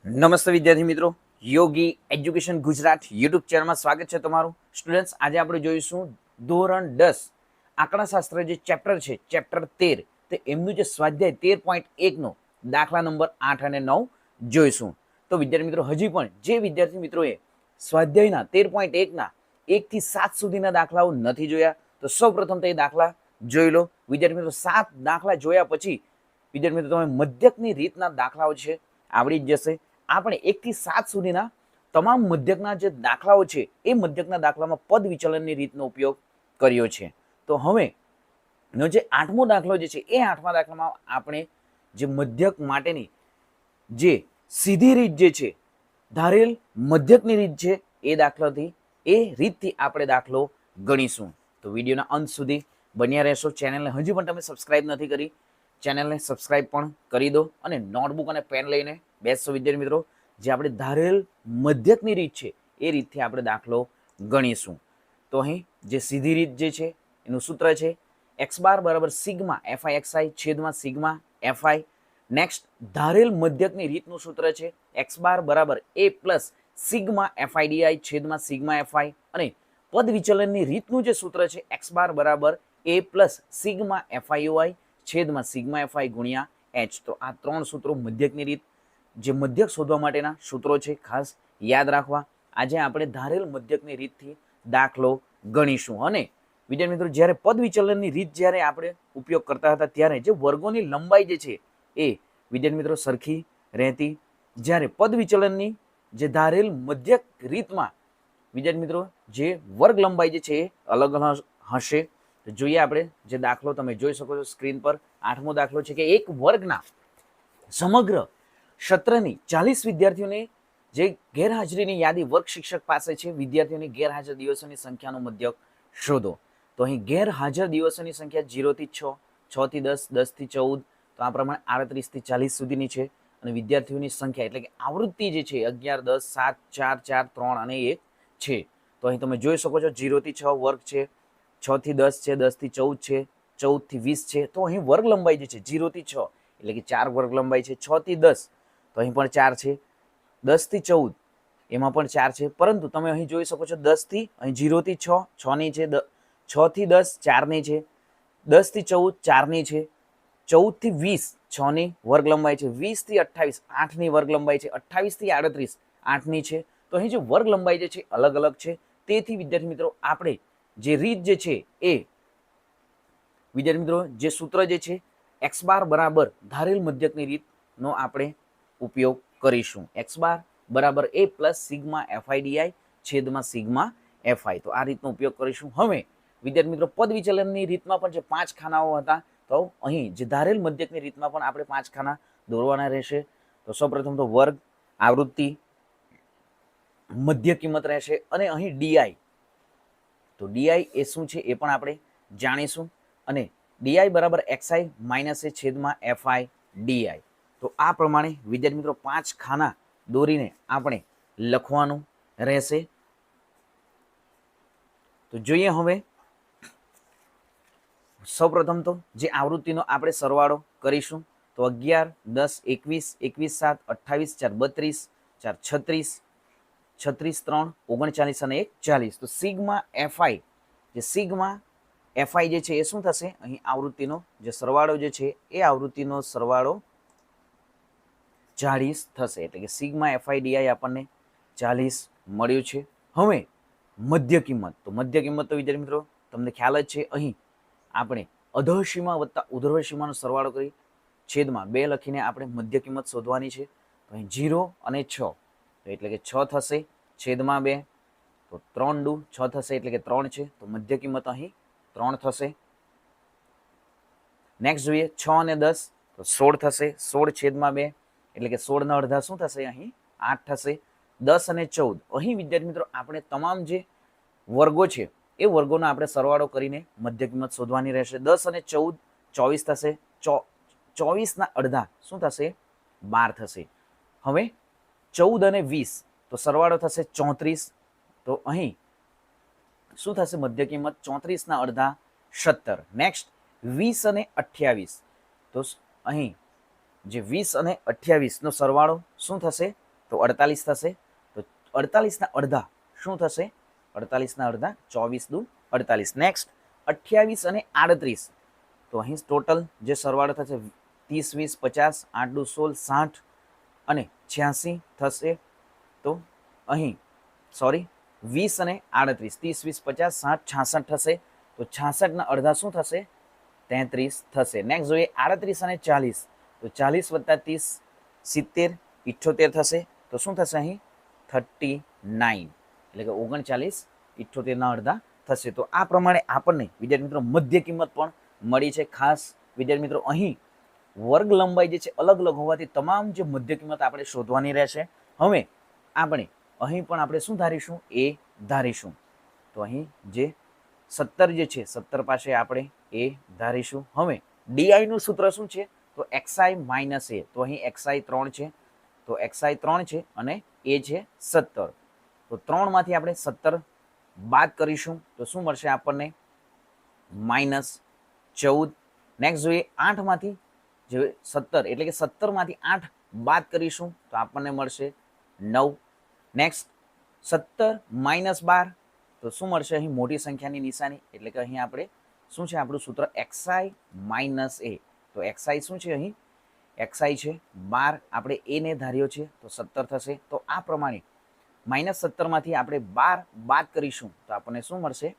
નમસ્તે વિદ્યાર્થી મિત્રો, યોગી એજ્યુકેશન ગુજરાત યુટ્યુબ ચેનલમાં સ્વાગત છે તમારું. સ્ટુડન્ટ્સ, આજે આપણે જોઈશું ધોરણ 10 આંકડાશાસ્ત્ર જે ચેપ્ટર છે, ચેપ્ટર 13, તે એમનું જે સ્વાધ્યાય 13.1નો દાખલા નંબર 8 અને 9 જોઈશું. તો વિદ્યાર્થી મિત્રો, હજી પણ જે વિદ્યાર્થી મિત્રોએ સ્વાધ્યાયના 13.1ના 1 થી 7 સુધીના દાખલાઓ નથી જોયા, તો સૌપ્રથમ તે દાખલા જોઈ લો. વિદ્યાર્થી મિત્રો, 7 દાખલા જોયા પછી વિદ્યાર્થી મિત્રો તમે મધ્યકની રીતના દાખલાઓ છે આવડી જ જશે. આપણે 1 થી 7 સુધીના તમામ મધ્યકના જે દાખલાઓ છે એ મધ્યકના દાખલામાં પદ વિચલનની રીતનો ઉપયોગ કર્યો છે. તો હવે નો જે 8મો દાખલો જે છે એ 8મા દાખલામાં આપણે જે મધ્યક માટેની જે સીધી રીત જે છે, ધારેલ મધ્યકની રીત છે, એ રીતથી આપણે દાખલો ગણીશું. તો વિડીયોના અંત સુધી બન્યા રહેશો. ચેનલને હજી પણ તમે સબસ્ક્રાઇબ નથી કરી, ચેનલને સબસ્ક્રાઇબ પણ કરી દો અને નોટબુક અને પેન લઈને બેસશો વિદ્યાર્થી મિત્રો. જે આપણે ધારેલ મધ્યકની રીત છે એ રીતથી આપણે દાખલો ગણીશું. તો અહીં જે સીધી રીત જે છે એનું સૂત્ર છે x બાર બરાબર સિગ્મા fi xi છેદમાં સિગ્મા fi. નેક્સ્ટ ધારેલ મધ્યકની રીતનું સૂત્ર છે x બાર બરાબર a પ્લસ સિગ્મા fidi છેદમાં સિગ્મા fi. અને પદ વિચલનની રીતનું જે સૂત્ર છે x બાર બરાબર a પ્લસ સિગ્મા fiui છેદમાં સિગ્મા fi ગુણ્યા h. તો આ ત્રણ સૂત્રો મધ્યકની રીત, જે મધ્યક શોધવા માટેના સૂત્રો છે, ખાસ યાદ રાખવા. આજે આપણે ધારેલ મધ્યકની રીતથી દાખલો ગણીશું. અને વિદ્યાર્થી મિત્રો, જ્યારે પદ વિચલનની રીત જ્યારે આપણે ઉપયોગ કરતા હતા ત્યારે જે વર્ગોની લંબાઈ જે છે એ વિદ્યાર્થી મિત્રો સરખી રહેતી. જ્યારે પદ વિચલનની જે ધારેલ મધ્યક રીતમાં વિદ્યાર્થી મિત્રો જે વર્ગ લંબાઈ જે છે એ અલગ હશે. તો જોઈએ આપણે જે દાખલો તમે જોઈ શકો છો સ્ક્રીન પર. 8મો દાખલો છે કે એક વર્ગના સમગ્ર સત્રની 40 વિદ્યાર્થીઓને જે ગેરહાજરીની યાદી વર્ગ શિક્ષક પાસે છે, વિદ્યાર્થીઓની ગેરહાજર દિવસોની સંખ્યાનો મધ્યક શોધો. તો અહીં ગેરહાજર દિવસોની સંખ્યા 0 થી 6, 6 થી 10, 10 થી 14, તો આ પ્રમાણે 38 થી 40 સુધીની છે. અને વિદ્યાર્થીઓની સંખ્યા એટલે કે આવૃત્તિ જે છે 11, 10, 7, 4, 4, 3 અને 1 છે. તો અહીં તમે જોઈ શકો છો 0 થી 6 વર્ગ છે, 6 થી 10 છે, 10 થી 14 છે, 14 થી 20 છે. તો અહીં વર્ગ લંબાઈ જે છે 0 થી 6 એટલે કે 4 વર્ગ લંબાઈ છે. 6 થી 10 તો અહીં પણ 4 છે. 10 થી 14 એમાં પણ 4 છે. પરંતુ તમે અહીં જોઈ શકો છો 10 થી અહીં 0 થી 6 6 ની છે, 6 થી 10 4 ની છે, 10 થી 14 4 ની છે, 14 થી 20 6 ની વર્ગ લંબાઈ છે, 20 થી 28 8 ની વર્ગ લંબાઈ છે, 28 થી 38 8 ની છે. તો અહીં જે વર્ગ લંબાઈ જે છે અલગ અલગ છે. તેથી વિદ્યાર્થી મિત્રો આપણે જે રીત જે છે એ વિદ્યાર્થી મિત્રો જે સૂત્ર જે છે x બાર બરાબર ધારેલ મધ્યકની રીતનો આપણે ઉપયોગ કરીશું. x બાર બરાબર a પ્લસ સિગ્મા fidi છેદમાં સિગ્મા fi. તો આ રીતનો ઉપયોગ કરીશું. હવે વિદ્યાર્થી મિત્રો પદ વિચલનની રીતમાં પણ જે 5 ખાનાઓ હતા, તો અહીં જે ધારેલ મધ્યકની રીતમાં પણ આપણે 5 ખાના દોરવાના રહેશે. તો સૌપ્રથમ તો વર્ગ, આવૃત્તિ, મધ્ય કિંમત રહેશે અને અહીં ડીઆઈ. તો ડીઆઈ એ શું છે એ પણ આપણે જાણીશું. અને ડીઆઈ બરાબર xi માઇનસ એ છેદમાં fi ડીઆઈ. તો આ પ્રમાણે વિદ્યાર્થી મિત્રો 5 ખાના દોરીને આપણે લખવાનું રહેશે. તો જોઈએ હવે સૌપ્રથમ તો જે આવૃત્તિનો આપણે સરવાળો કરીશું. તો 11, 10, 21, 21, 7, 28, 4, 32, 4, 36, 36, 3, 39 અને 1, 40. તો સિગ્મા fi, જે સિગ્મા fi જે છે એ શું થશે? અહીં આવૃત્તિનો જે સરવાળો જે છે એ આવૃત્તિનો સરવાળો 40 થશે. એટલે કે સિગ્મા fidi આપણને 40 મળ્યું છે. હવે મધ્ય કિંમત. તો મધ્ય કિંમત તો વિદ્યાર્થી મિત્રો તમને ખ્યાલ જ છે, અહીં આપણે અધઃસીમા વત્તા ઉર્ધ્વ સીમાનો સરવાળો કરી છેદમાં 2 લખીને આપણે મધ્ય કિંમત શોધવાની છે. તો અહીં 0 અને 6 એટલે કે 6 થશે છેદમાં 2. તો 3 દુ 6 થશે એટલે કે 3 છે. તો મધ્ય કિંમત અહીં 3 થશે. નેક્સ્ટ જોઈએ 6 અને 10 તો 16 થશે. 16 છેદમાં 2 એટલે કે 16 ના અડધા શું થશે? અહીં 8 થશે. 10 અને 14 અહીં વિદ્યાર્થી મિત્રો આપણે તમામ જે વર્ગો છે એ વર્ગોનો આપણે સરવાળો કરીને મધ્ય કિંમત શોધવાની રહેશે. 10 અને 14 24 થશે. 24 ના અડધા શું થશે? 12 થશે. હવે 14 અને 20 તો સરવાળો થશે 34. તો અહીં શું થશે? મધ્ય કિંમત 34 ના અડધા 17. નેક્સ્ટ 20 અને 28 તો અહીં જે 20 અને 28 નો સરવાળો શું થશે? તો 48 થશે. તો 48ના અડધા શું થશે? 48ના અડધા 24 દુ 48. નેક્સ્ટ 28 અને 38. તો અહીં ટોટલ જે સરવાળો થશે 30 20 50 8 દુ 16 60 અને 86 થશે. તો અહીં સોરી 20 અને 38 30 20 50 60 66 થશે. તો 66ના અડધા શું થશે? 33 થશે. નેક્સ્ટ જોઈએ 38 અને 40. તો 40 વત્તા 30 70 78 થશે. તો શું થશે અહીં? 39 એટલે કે 39 78ના અડધા થશે. તો આ પ્રમાણે આપણને વિદ્યાર્થી મિત્રો મધ્ય કિંમત પણ મળી છે. ખાસ વિદ્યાર્થી મિત્રો અહીં વર્ગ લંબાઈ જે છે અલગ અલગ હોવાથી તમામ જે મધ્ય કિંમત આપણે શોધવાની રહેશે. હવે આપણે અહીં પણ આપણે શું ધારીશું? એ ધારીશું. તો અહીં જે 17 જે છે 17 પાસે આપણે એ ધારીશું. હવે ડીઆઈ નું સૂત્ર શું છે? તો xi માઇનસ એ. તો અહીં xi 3 છે. તો xi 3 છે અને એ છે 17. તો 3 માંથી આપણે 17 બાદ કરીશું તો શું મળશે આપણને? -14. નેક્સ્ટ જોઈએ 8 માંથી જે 17 એટલે કે 17 માંથી 8 બાદ કરીશું તો આપણને મળશે 9. નેક્સ્ટ 17 - 12 તો શું મળશે? અહીં મોટી સંખ્યાની નિશાની એટલે કે અહીં આપણે શું છે આપણું સૂત્ર? xi માઇનસ એ. તો xi શું છે અહીં? xi છે 12. આપણે એ ને ધાર્યો છે તો 17 થશે. તો આ પ્રમાણે -17 માંથી આપણે 12 બાદ કરીશું તો આપણને શું મળશે?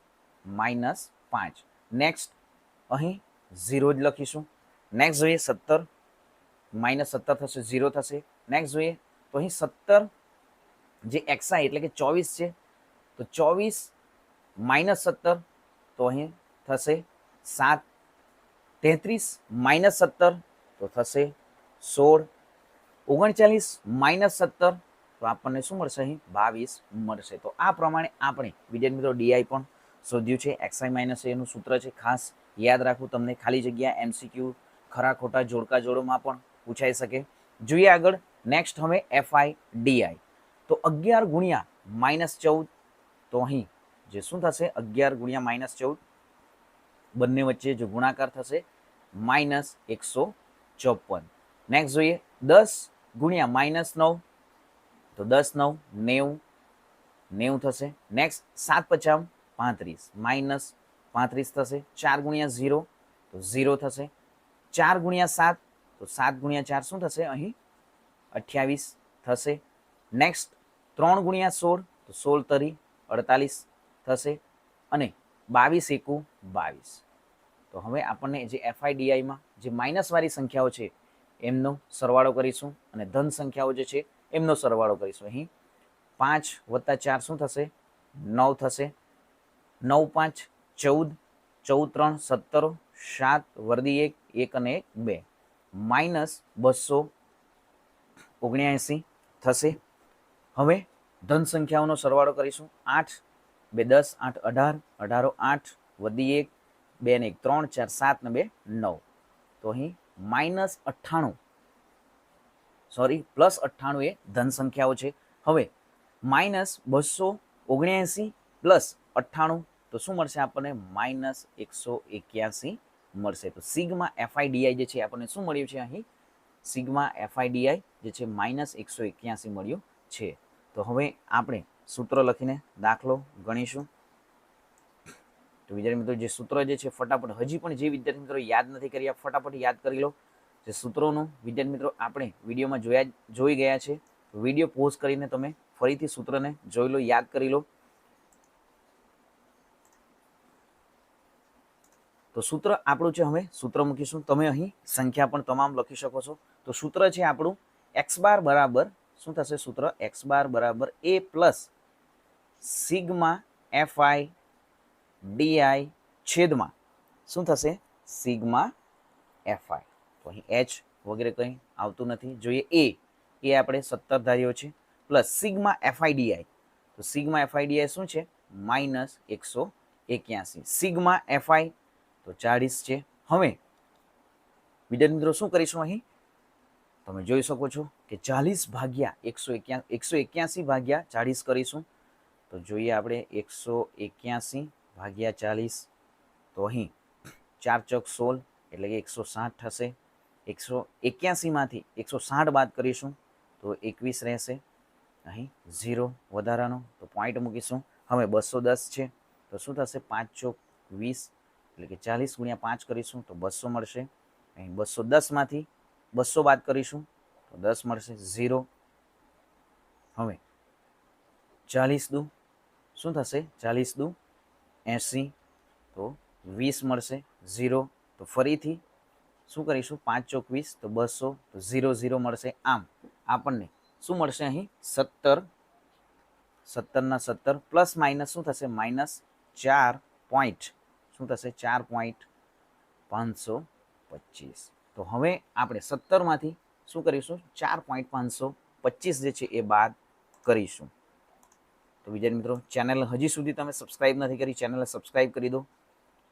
-5. નેક્સ્ટ અહીં 0 જ લખીશું. નેક્સ્ટ જોઈએ 17 -17 થશે 0 થશે. નેક્સ્ટ જોઈએ તો અહીં 17 જે xi એટલે કે 24 છે તો 24 - 17 તો અહીં થશે 7. 33 - 17 તો થશે 16. 39 - 17 તો આપણને શું મળશે? અહીં 22 મળશે. તો આ પ્રમાણે આપણે વિદ્યાર્થી મિત્રો ડીઆઈ પણ શોધ્યું છે. xi માઇનસ એનું સૂત્ર છે. ખાસ યાદ રાખવું. તમને ખાલી જગ્યા એમસીક્યુ ખરા ખોટા જોડકા જોડોમાં પણ પૂછાઈ શકે. જોઈએ આગળ. નેક્સ્ટ હવે એફઆઈ ડીઆઈ. તો 11 ગુણ્યા -14 તો અહીં જે શું થશે? 11 ગુણ્યા -14 બંને વચ્ચે જો ગુણાકાર થશે -154. નેક્સ્ટ જોઈએ 10 ગુણ્યા -9 તો 10 9 90 90 થશે. નેક્સ્ટ 7 50 35 -35 થશે. 4 ગુણ્યા 0 તો 0 થશે. 4 ગુણ્યા 7 તો 7 ગુણ્યા 4 શું થશે? અહીં 28 થશે. નેક્સ્ટ 3 ગુણ્યા 16 તો 16 તરી 48 થશે અને 22 એકુ 22. તો હવે આપણને જે એફઆઈડીઆઈમાં જે માઇનસ વાળી સંખ્યાઓ છે એમનો સરવાળો કરીશું અને ધન સંખ્યાઓ જે છે એમનો સરવાળો કરીશું. અહીં 5 વત્તા 4 શું થશે? 9 થશે. 9 5 14 14 3 17 7 વર્દી 1 1 અને 1 2 -279 થશે. હવે ધન સંખ્યાઓનો સરવાળો કરીશું. 8 2 10 8 18 18 8 વધી 1 2 ને 1 3 4 7 ને 2 9. તો અહીં -98 સોરી +98 એ ધન સંખ્યાઓ છે. હવે -279 પ્લસ 98 તો શું મળશે આપણને? -181 મળશે. તો સિગ્મા એફઆઈડીઆઈ જે છે આપણને શું મળ્યું છે? અહીં સિગ્મા એફઆઈડીઆઈ જે છે -181 મળ્યું છે. તો હવે આપણે સૂત્ર લખીને દાખલો ગણીશું. તો વિદ્યાર્થી મિત્રો જે સૂત્ર જે છે ફટાફટ હજી પણ જે વિદ્યાર્થી મિત્રો યાદ નથી કર્યા ફટાફટ યાદ કરી લો. જે સૂત્રોનું વિદ્યાર્થી મિત્રો આપણે વિડીયોમાં જોઈ ગયા છે. વિડીયો પોઝ કરીને તમે ફરીથી સૂત્રને જોઈ લો, યાદ કરી લો. તો સૂત્ર આપણું છે. હવે સૂત્ર મૂકીશું. તમે અહીં સંખ્યા પણ તમામ લખી શકો છો. તો સૂત્ર છે આપણું x બાર બરાબર શું થશે? સૂત્ર x બાર બરાબર a plus sigma FI DI છેદમાં શું થશે? Sigma FI. તો અહીં h વગેરે કંઈ આવતું નથી. જોઈએ એ આપણે 17 ધાર્યો છે પ્લસ સિગ્મા એફઆઈડીઆઈ. તો સિગ્મા એફઆઈડીઆઈ શું છે? -181. સિગ્મા એફઆઈ તો 40 છે. હવે વિદ્યાર્થી મિત્રો શું કરીશું? અહીં તમે જોઈ શકો છો કે 40 ભાગ્યા 181 ભાગ્યા 40 કરીશું. તો જોઈએ આપણે 181 ભાગ્યા 40 તો અહીં 4 ચોક 16 એટલે કે 160 થશે. 181 માંથી 160 બાદ કરીશું તો 21 રહેશે. અહીં 0 વધારાનો તો પોઈન્ટ મૂકીશું. હવે 210 છે તો શું થશે 5 ચોક 20 એટલે કે 40 ગુણ્યા 5 કરીશું તો 200 મળશે. અહીં 210માંથી 200 બાદ કરીશું તો 10 મળશે 0. હવે 40 દુ શું થશે 40 દુ 80 તો 20 મળશે 0. તો ફરીથી શું કરીશું 5 ચોક 20 તો 200 તો 0 0 મળશે. આમ આપણને શું મળશે અહીં 17 17 ના 17 પ્લસ માઇનસ શું થશે માઇનસ 4 પોઈન્ટ શું થશે 4.525. તો હવે આપણે 17માંથી શું કરીશું 4.525 જે છે એ બાદ કરીશું. તો વિદ્યાર્થી મિત્રો ચેનલ હજી સુધી તમે સબસ્ક્રાઇબ નથી કરી, ચેનલને સબસ્ક્રાઇબ કરી દો.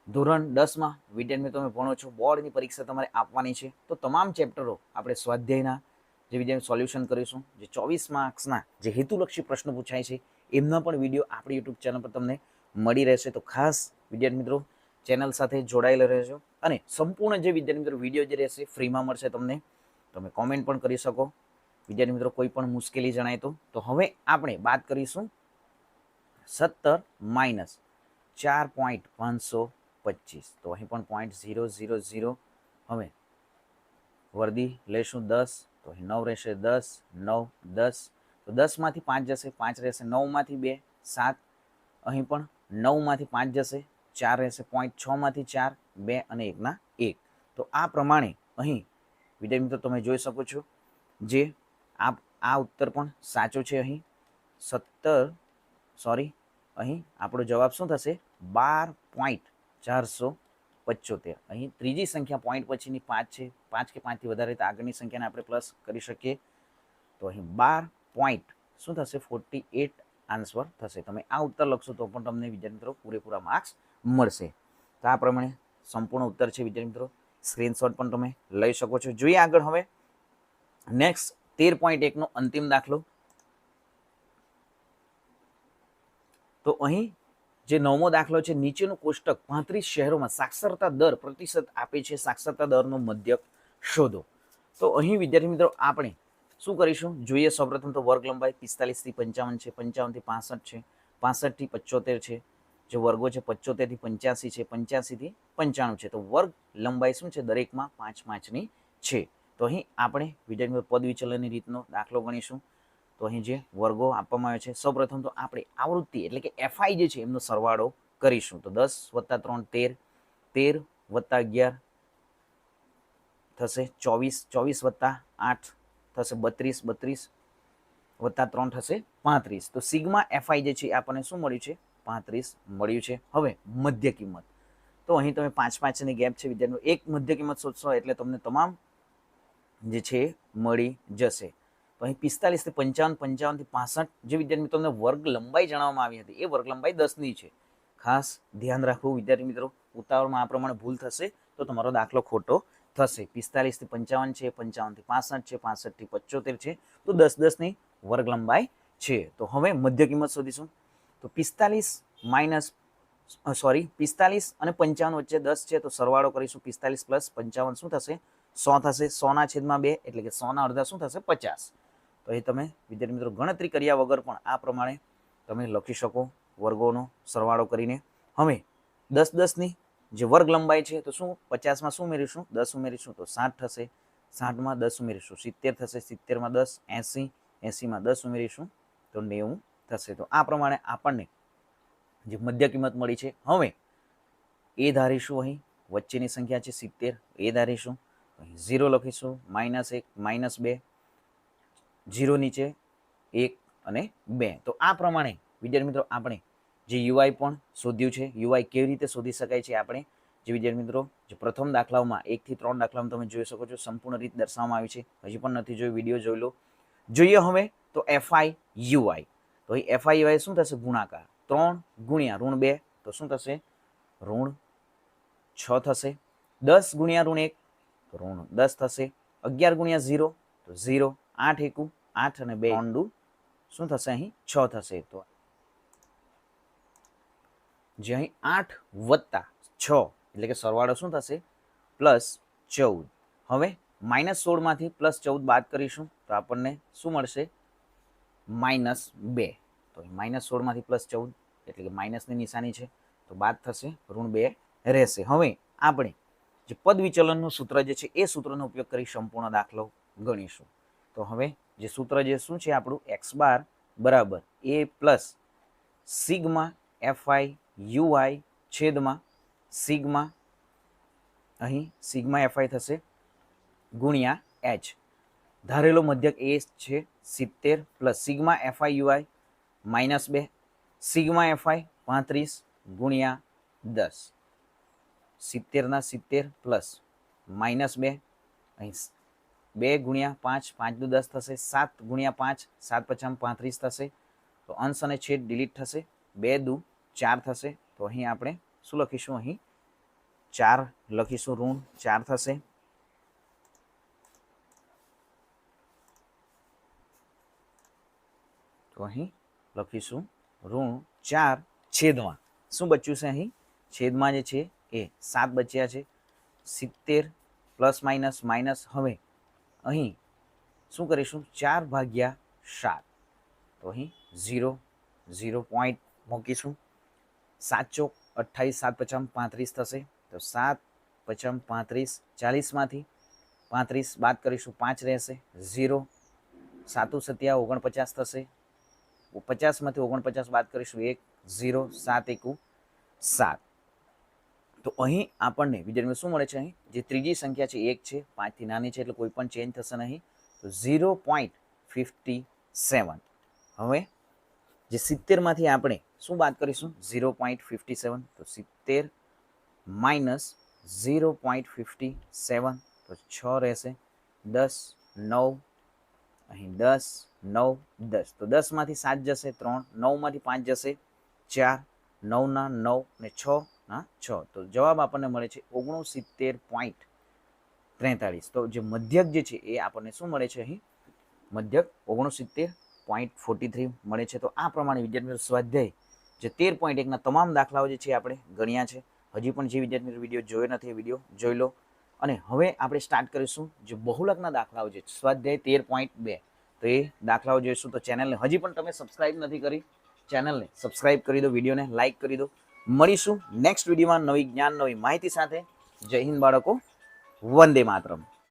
ધોરણ 10માં વિદ્યાર્થી મિત્રો તમે ભણો છો, બોર્ડની પરીક્ષા તમારે આપવાની છે, તો તમામ ચેપ્ટરો આપણે સ્વાધ્યાયના જે વિદ્યાર્થી સોલ્યુશન કરીશું. જે 24 માર્ક્સના જે હેતુલક્ષી પ્રશ્નો પૂછાય છે એમના પણ વિડીયો આપણી યુટ્યુબ ચેનલ પર તમને મળી રહેશે. તો ખાસ વિદ્યાર્થી મિત્રો ચેનલ સાથે જોડાયેલા રહેજો અને સંપૂર્ણ જે વિદ્યાર્થી મિત્રો વિડીયો જે રહેશે ફ્રીમાં મળશે તમને. તમે કોમેન્ટ પણ કરી શકો વિદ્યાર્થી મિત્રો કોઈ પણ મુશ્કેલી જણાય તો. હવે આપણે વાત કરીશું 17 માઇનસ 4.525 તો અહીં પણ 0.000. હવે વર્દી લઈશું 10 તો અહીં 9 રહેશે 10 9 10 તો 10માંથી 5 જશે 5 રહેશે 9માંથી 2 7 અહીં પણ 9માંથી 5 જશે 4 રહેશે 0.6માંથી 4 2 અને 1 ના 1. તો આ પ્રમાણે અહીં વિદ્યાર્થી મિત્રો તમે જોઈ શકો છો જે આ ઉત્તર પણ સાચો છે. અહીં 17 અહીં આપણો જવાબ શું થશે 12.475. અહીં ત્રીજી સંખ્યા પોઈન્ટ પછીની 5 છે, 5 કે 5થી વધારે તો આગળની સંખ્યાને આપણે પ્લસ કરી શકીએ. તો અહીં 12 શું થશે 48 આન્સર થશે. તમે આ ઉત્તર લખશો તો પણ તમને વિદ્યાર્થી મિત્રો પૂરેપૂરા માર્ક્સ મળશે. તો આ પ્રમાણે સંપૂર્ણ ઉત્તર છે વિદ્યાર્થી મિત્રો, સ્ક્રીનશોટ પણ તમે લઈ શકો છો. જોઈએ આગળ હવે નેક્સ્ટ 13.1 નો અંતિમ દાખલો. તો અહીં જે 9મો દાખલો છે, નીચેનું કોષ્ટક 35 શહેરોમાં સાક્ષરતા દર પ્રતિશત આપે છે, સાક્ષરતા દરનો મધ્યક શોધો. તો અહીં વિદ્યાર્થી મિત્રો આપણે શું કરીશું જોઈએ. સૌપ્રથમ તો વર્ગ લંબાઈ 45 થી 55 છે, 55 થી 65 છે, 65 થી 75 છે, જે વર્ગો છે 75 થી 85 છે, 85 થી 95 છે. તો વર્ગ લંબાઈ શું છે દરેકમાં 5 છે. તો અહીં આપણે વિદ્યાર્થી મિત્રો પદ વિચલનની રીતનો દાખલો ગણીશું. તો અહીં જે વર્ગો આપવામાં આવ્યો છે, સૌપ્રથમ તો આપણે આવૃત્તિ એટલે કે એફઆઈ જે છે એમનો સરવાળો કરીશું. તો 10 + 3 13, 13 + 11 થશે 24, 24 + 8 થશે 32, 32 + 3 થશે 35. તો સિગ્મા એફઆઈ જે છે આપણને શું મળ્યું છે 35 મળ્યું છે. હવે મધ્ય કિંમત, તો અહીં તમે 5 ની ગેપ છે વિદ્યાર્થીઓ, એક મધ્ય કિંમત શોધશો એટલે તમને તમામ જે છે મળી જશે. તો અહીં 45 થી 55, 55 થી 65 જે વિદ્યાર્થી મિત્રો તમને વર્ગ લંબાઈ જણાવવામાં આવી હતી એ વર્ગ લંબાઈ 10ની છે. ખાસ ધ્યાન રાખવું વિદ્યાર્થી મિત્રો, ઉતાવળમાં આ પ્રમાણે ભૂલ થશે તો તમારો દાખલો ખોટો થશે. 45 થી 55 છે, 55 થી 65 છે, 65 થી 75 છે, તો 10ની વર્ગ લંબાઈ છે. તો હવે મધ્ય કિંમત શોધીશું. તો 45 અને 55 વચ્ચે 10 છે તો સરવાળો કરીશું. 45 + 55 શું થશે 100 થશે. 100 ના છેદમાં 2 એટલે કે 100 ના અડધા શું થશે 50. તો એ તમે વિદ્યાર્થી મિત્રો ગણતરી કર્યા વગર પણ આ પ્રમાણે તમે લખી શકો વર્ગોનો સરવાળો કરીને. હવે 10ની જે વર્ગ લંબાઈ છે તો શું 50માં શું ઉમેરીશું 10 ઉમેરીશું તો 60 થશે. 60માં 10 ઉમેરીશું 70 થશે. 70માં 10 80, 80માં 10 ઉમેરીશું તો 90 થશે. તો આ પ્રમાણે આપણને જે મધ્ય કિંમત મળી છે. હવે એ ધારીશું, અહીં વચ્ચેની સંખ્યા છે 70, એ ધારીશું, અહીં 0 લખીશું, -1 -2, 0 નીચે 1 અને 2. તો આ પ્રમાણે વિદ્યાર્થી મિત્રો આપણે જે યુઆઈ પણ શોધ્યું છે. યુઆઈ કેવી રીતે શોધી શકાય છે આપણે જે વિદ્યાર્થી મિત્રો જે પ્રથમ દાખલાઓમાં 1 થી 3 દાખલામાં તમે જોઈ શકો છો સંપૂર્ણ રીત દર્શાવવામાં આવી છે. હજી પણ નથી જોયું વિડીયો જોઈ લો. જોઈએ હવે તો એફઆઈ યુઆઈ. તો અહીં એફઆઈ યુઆઈ શું થશે ગુણાકાર 3 ગુણ્યા -2 તો શું થશે -6 થશે. 10 ગુણ્યા -1 તો -10 થશે. 11 ગુણ્યા 0 તો 0. 8 × 1 8 અને 2 3 શું થશે અહીં 6 થશે. તો જે અહીં 8 + 6 એટલે કે સરવાળો શું થશે +14. હવે -16માંથી +14 બાદ કરીશું તો આપણને શું મળશે -2, તો -16 + 14 એટલે કે માઇનસની નિશાની છે, તો બાદ થશે, -2 રહેશે. હવે આપણે જે પદ વિચલનનું સૂત્ર જે છે એ સૂત્રનો ઉપયોગ કરી સંપૂર્ણ દાખલો ગણીશું. તો હવે જે સૂત્ર જે શું છે આપણું, x બાર બરાબર a plus sigma fi ui છેદમાં સિગ્મા, અહીં સિગ્મા fi થશે ગુણ્યા h. ધારેલો મધ્યક એ છે 70 plus sigma fi ui -2 sigma fi 35 ગુણ્યા 10. 70 ના 70 પ્લસ -2, અહીં 2 ગુણ્યા 5, 5 દુ 10 થશે, 7 ગુણ્યા 5, 7 પચામ 35 થશે. તો અંશ અને છેદ ડિલીટ થશે, 2 દુ 4 થશે. તો અહીં આપણે શું લખીશું, અહીં 4 લખીશું, ઋણ 4 થશે. તો અહીં લખીશું ઋણ 4 છેદમાં શું બચ્યું છે, અહીં છેદમાં જે છે એ 7 બચ્યા છે. 70 પ્લસ માઇનસ માઇનસ, હવે અહીં શું કરીશું, 4/7. તો અહીં 0 પોઈન્ટ મૂકીશું. 7 ચોક 28, 7 પચામ 35 થશે. તો 7 પચામ 35, 40માંથી 35 બાદ કરીશું, 5 રહેશે. 0 7 સત્યા 49 થશે. 50માંથી 49 બાદ કરીશું, 1 0 7 1 7. તો અહીં આપણને વિદ્યાર્થીઓ શું મળે છે, અહીં જે ત્રીજી સંખ્યા છે 1 છે, 5 થી નાની છે એટલે કોઈ પણ ચેન્જ થશે નહીં. તો 0.57. હવે જે 70માંથી આપણે શું બાદ કરીશું, 0.57. તો 70 માઇનસ 0.57, તો 6 રહેશે. 10 9, અહીં 10 9 10, તો 10માંથી 7 જશે, 3 9માંથી 5 જશે, 4 9 ના 9 ને 6 ના 6. તો જવાબ આપણને મળે છે 69.43. તો જે મધ્યક જે છે એ આપણને શું મળે છે, અહીં મધ્યક 69.43 મળે છે. તો આ પ્રમાણે વિદ્યાર્થીઓ સ્વાધ્યાય જે 13.1ના તમામ દાખલાઓ જે છે આપણે ગણ્યા છે. હજી પણ જે વિદ્યાર્થીઓ વિડીયો જોયો નથી એ વિડીયો જોઈ લો. અને હવે આપણે સ્ટાર્ટ કરીશું જે બહુલકના દાખલાઓ છે, સ્વાધ્યાય 13.2. તો એ દાખલાઓ જોઈશું. તો ચેનલને હજી પણ તમે સબસ્ક્રાઇબ નથી કરી, ચેનલને સબસ્ક્રાઇબ કરી દો, વિડીયોને લાઇક કરી દો. મળીશું નેક્સ્ટ વિડીયોમાં નવી જ્ઞાન નવી માહિતી સાથે. જય હિન્દ બાળકો, વંદે માતરમ.